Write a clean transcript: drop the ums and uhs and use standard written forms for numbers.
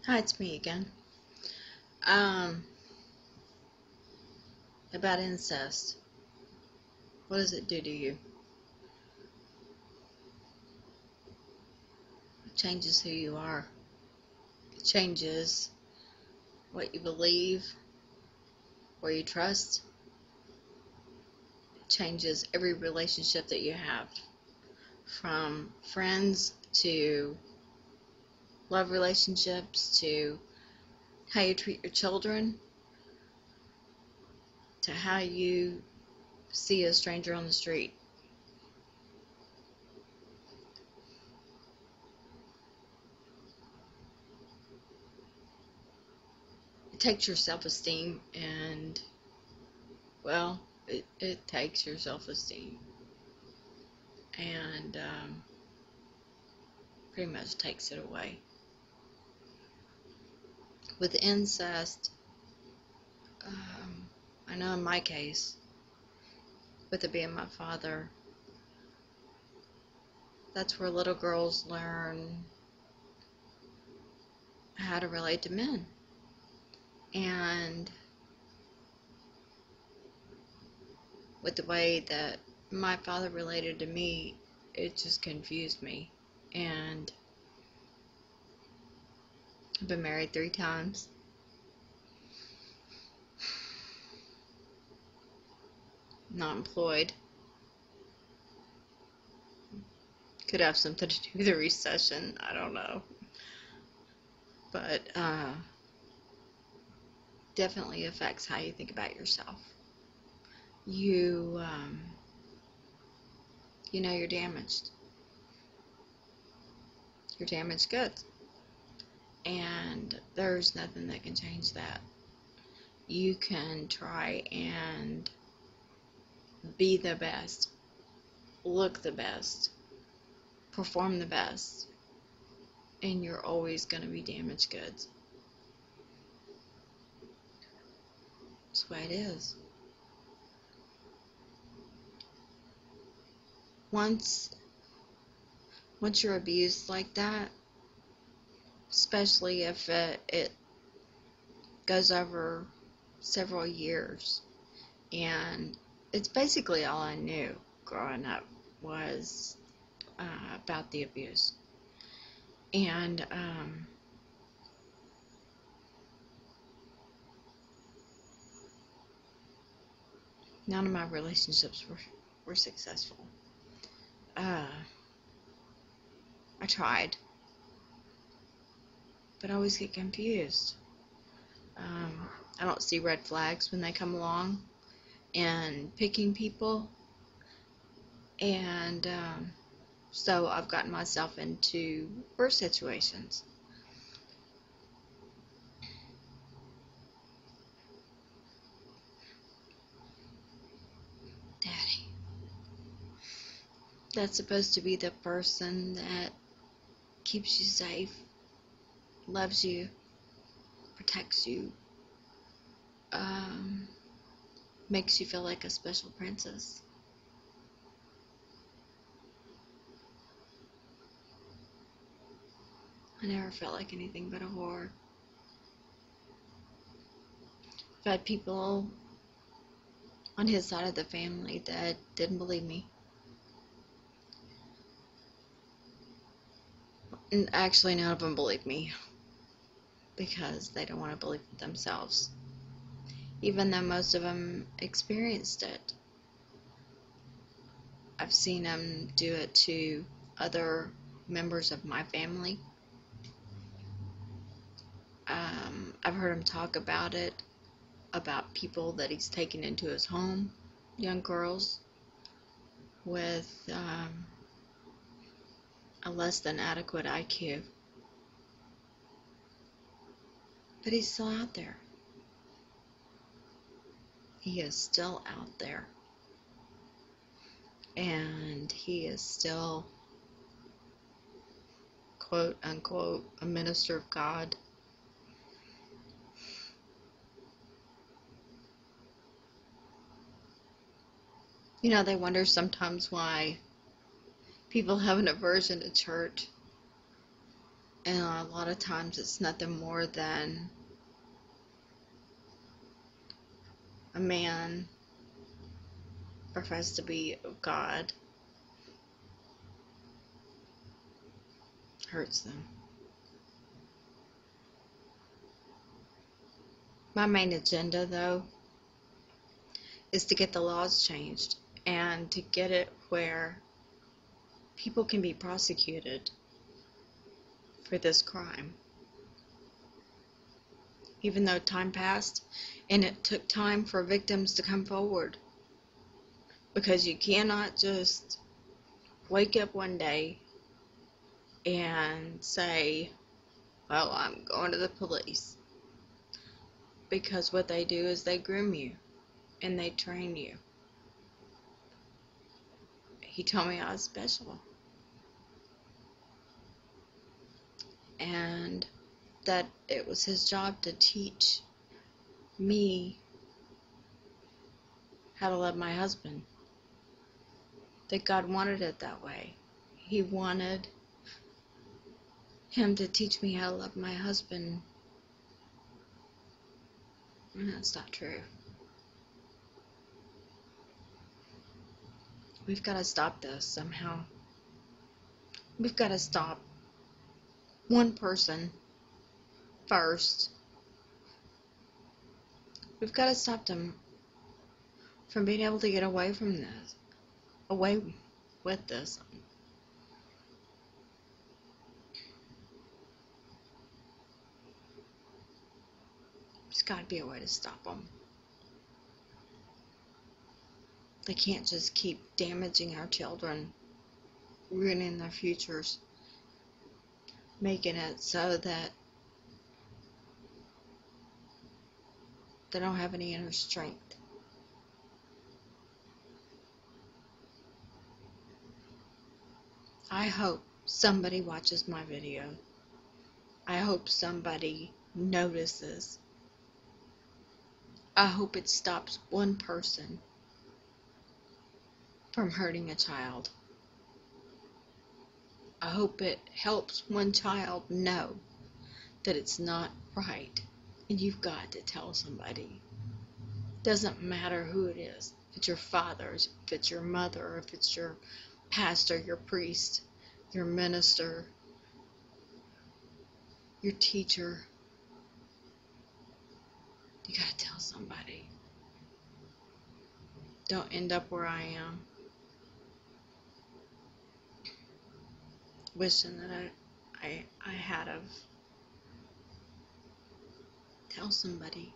Hi, it's me again. Um, about incest. What does it do to you? It changes who you are. It changes what you believe, where you trust. It changes every relationship that you have, from friends to love relationships to how you treat your children to how you see a stranger on the street. It takes your self-esteem and, well, it takes your self-esteem and pretty much takes it away. With incest, I know in my case, with it being my father, that's where little girls learn how to relate to men. And with the way that my father related to me, it just confused me. And I've been married 3 times. Not employed. Could have something to do with the recession. I don't know. But definitely affects how you think about yourself. You know you're damaged. You're damaged goods. And there's nothing that can change that. You can try and be the best, look the best, perform the best, and you're always going to be damaged goods. That's the way it is. Once you're abused like that, especially if it goes over several years, and it's basically all I knew growing up was about the abuse. And none of my relationships were successful. I tried, but I always get confused. I don't see red flags when they come along, and picking people, and so I've gotten myself into worse situations. Daddy. That's supposed to be the person that keeps you safe, loves you, protects you, makes you feel like a special princess. I never felt like anything but a whore. I've had people on his side of the family that didn't believe me. And actually, none of them believe me because they don't want to believe it themselves, even though most of them experienced it. I've seen them do it to other members of my family. I've heard him talk about it, about people that he's taken into his home, young girls with a less than adequate IQ. But he's still out there. He is still out there. And he is still, quote unquote, a minister of God. You know, they wonder sometimes why people have an aversion to church. And a lot of times it's nothing more than a man professed to be of God hurts them. My main agenda, though, is to get the laws changed and to get it where people can be prosecuted for this crime. Even though time passed and it took time for victims to come forward. Because you cannot just wake up one day and say, well, I'm going to the police. Because what they do is they groom you and they train you. He told me I was special. And that it was his job to teach me how to love my husband. That God wanted it that way. He wanted him to teach me how to love my husband. And that's not true. We've got to stop this somehow. We've got to stop one person first. We've got to stop them from being able to get away from this. Away with this. There's got to be a way to stop them. They can't just keep damaging our children, ruining their futures, making it so that they don't have any inner strength. I hope somebody watches my video. I hope somebody notices. I hope it stops one person from hurting a child. I hope it helps one child know that it's not right, and you've got to tell somebody. Doesn't matter who it is. If it's your father, if it's your mother, if it's your pastor, your priest, your minister, your teacher. You gotta tell somebody. Don't end up where I am. Wishing that I had of. Tell somebody.